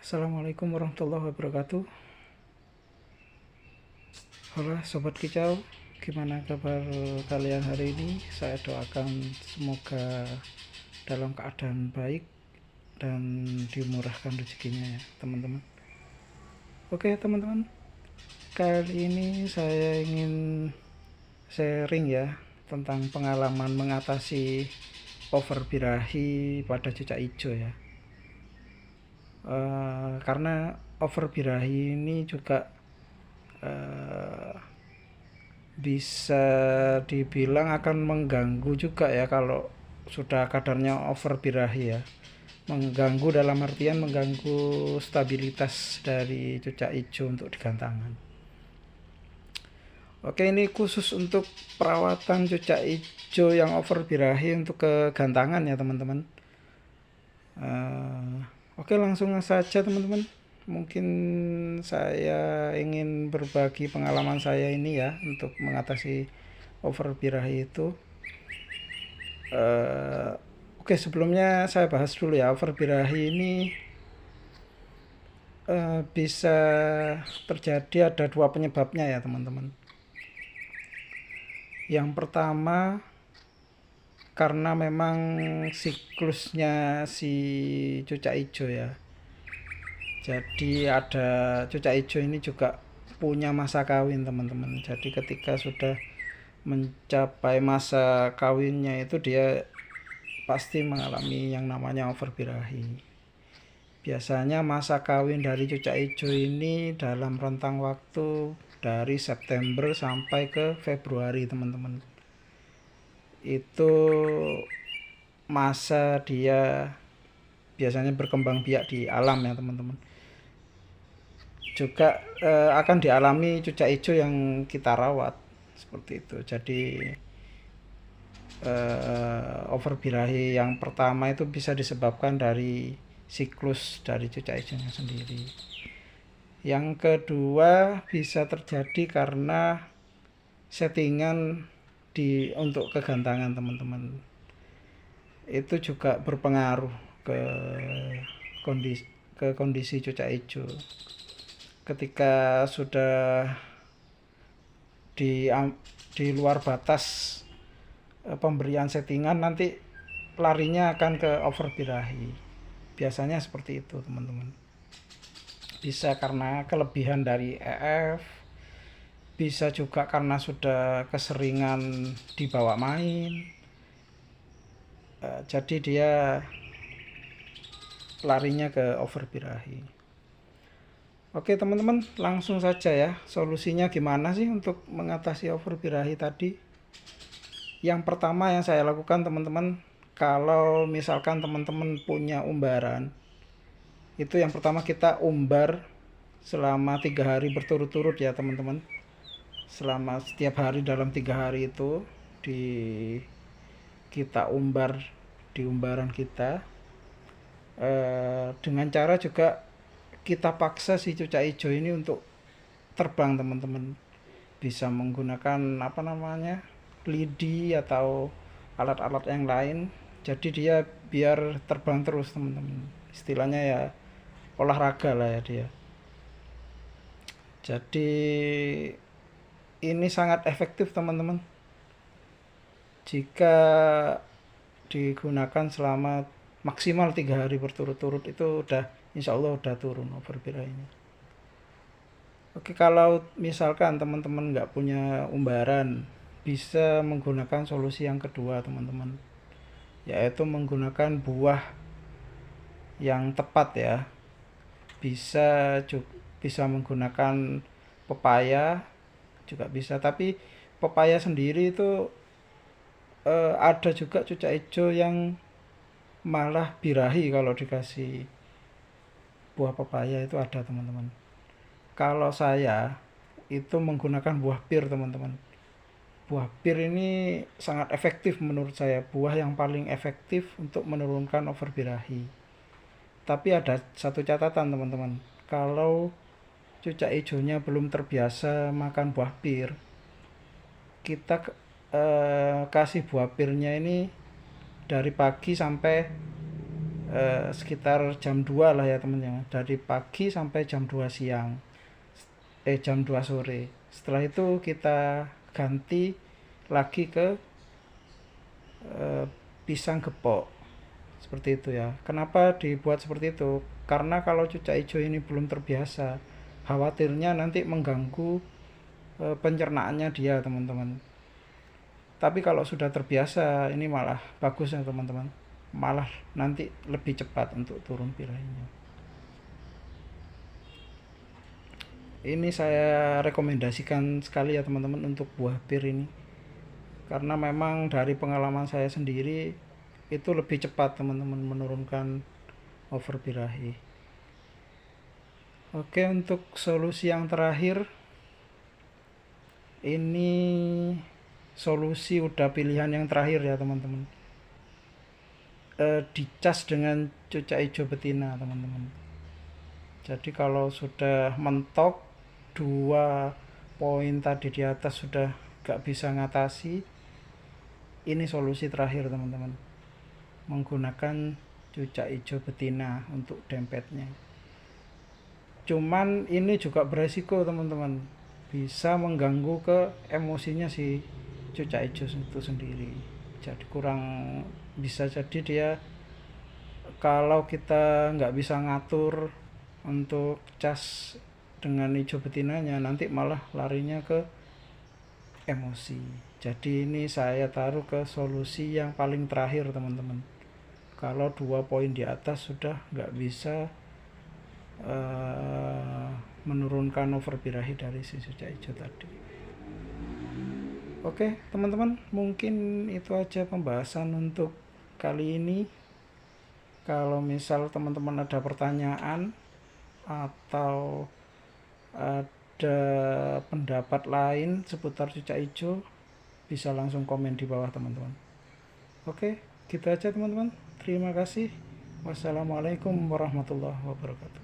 Assalamualaikum warahmatullahi wabarakatuh. Halo Sobat Kicau, gimana kabar kalian hari ini? Saya doakan semoga dalam keadaan baik dan dimurahkan rezekinya ya teman-teman. Oke teman-teman, kali ini saya ingin sharing ya tentang pengalaman mengatasi over birahi pada cucak hijau ya. Karena over birahi ini juga bisa dibilang akan mengganggu juga ya kalau sudah kadarnya over birahi ya, mengganggu dalam artian mengganggu stabilitas dari cucak hijau untuk digantangan. Oke, ini khusus untuk perawatan cucak hijau yang over birahi untuk kegantangan ya teman-teman. Oke, langsung saja teman-teman. Mungkin saya ingin berbagi pengalaman saya ini ya untuk mengatasi over birahi itu. Oke, sebelumnya saya bahas dulu ya, over birahi ini bisa terjadi, ada dua penyebabnya ya teman-teman. Yang pertama karena memang siklusnya si cucak hijau ya. Jadi ada cucak hijau ini juga punya masa kawin teman-teman. Jadi ketika sudah mencapai masa kawinnya itu dia pasti mengalami yang namanya over birahi. Biasanya masa kawin dari cucak hijau ini dalam rentang waktu dari September sampai ke Februari teman-teman. Itu masa dia biasanya berkembang biak di alam ya teman-teman. Juga akan dialami cucak hijau yang kita rawat seperti itu. Jadi over birahi yang pertama itu bisa disebabkan dari siklus dari cucak hijaunya sendiri. Yang kedua bisa terjadi karena settingan untuk kegantangan teman-teman. Itu juga berpengaruh ke kondisi cucak hijau. Ketika sudah di luar batas pemberian settingan, nanti larinya akan ke over birahi. Biasanya seperti itu teman-teman. Bisa karena kelebihan dari EF, bisa juga karena sudah keseringan dibawa main. Jadi dia larinya ke over birahi. Oke teman-teman, langsung saja ya, solusinya gimana sih untuk mengatasi over birahi tadi. Yang pertama yang saya lakukan teman-teman, kalau misalkan teman-teman punya umbaran, itu yang pertama kita umbar selama 3 hari berturut-turut ya teman-teman. Selama setiap hari dalam 3 hari itu kita umbar di umbaran kita, dengan cara juga kita paksa si cucak hijau ini untuk terbang teman-teman. Bisa menggunakan lidi atau alat-alat yang lain. Jadi dia biar terbang terus teman-teman. Istilahnya ya olahraga lah ya dia. Jadi ini sangat efektif teman-teman. Jika digunakan selama maksimal 3 hari berturut-turut, itu udah insya Allah udah turun over birahinya. Oke, kalau misalkan teman-teman nggak punya umbaran, bisa menggunakan solusi yang kedua teman-teman, yaitu menggunakan buah yang tepat ya. Bisa menggunakan pepaya juga bisa, tapi pepaya sendiri itu ada juga cucak hijau yang malah birahi kalau dikasih buah pepaya, itu ada teman-teman. Kalau saya itu menggunakan buah pir teman-teman. Buah pir ini sangat efektif menurut saya, buah yang paling efektif untuk menurunkan over birahi. Tapi ada satu catatan teman-teman, kalau cucak hijaunya belum terbiasa makan buah pir, kita kasih buah pirnya ini dari pagi sampai sekitar jam 2 lah ya teman-teman, dari pagi sampai jam 2 siang, jam 2 sore. Setelah itu kita ganti lagi ke pisang gepok, seperti itu ya. Kenapa dibuat seperti itu? Karena kalau cucak hijau ini belum terbiasa, khawatirnya nanti mengganggu pencernaannya dia teman-teman. Tapi kalau sudah terbiasa ini malah bagus ya teman-teman, malah nanti lebih cepat untuk turun birahinya. Ini saya rekomendasikan sekali ya teman-teman untuk buah bir ini, karena memang dari pengalaman saya sendiri itu lebih cepat teman-teman menurunkan over birahi. Oke, untuk solusi yang terakhir ini solusi udah pilihan yang terakhir ya teman-teman, dicas dengan cucak hijau betina teman-teman. Jadi kalau sudah mentok 2 poin tadi di atas sudah gak bisa ngatasi, ini solusi terakhir teman-teman, menggunakan cucak hijau betina untuk dempetnya. Cuman ini juga beresiko teman-teman, bisa mengganggu ke emosinya si cucak hijau itu sendiri. Jadi kurang, bisa jadi dia kalau kita nggak bisa ngatur untuk cas dengan hijau betinanya, nanti malah larinya ke emosi. Jadi ini saya taruh ke solusi yang paling terakhir teman-teman. Kalau 2 poin di atas sudah nggak bisa menurunkan over birahi dari si cucak hijau tadi. Oke teman-teman, mungkin itu aja pembahasan untuk kali ini. Kalau misal teman-teman ada pertanyaan atau ada pendapat lain seputar cucak hijau, bisa langsung komen di bawah teman-teman. Oke, gitu aja teman-teman. Terima kasih. Wassalamualaikum warahmatullahi wabarakatuh.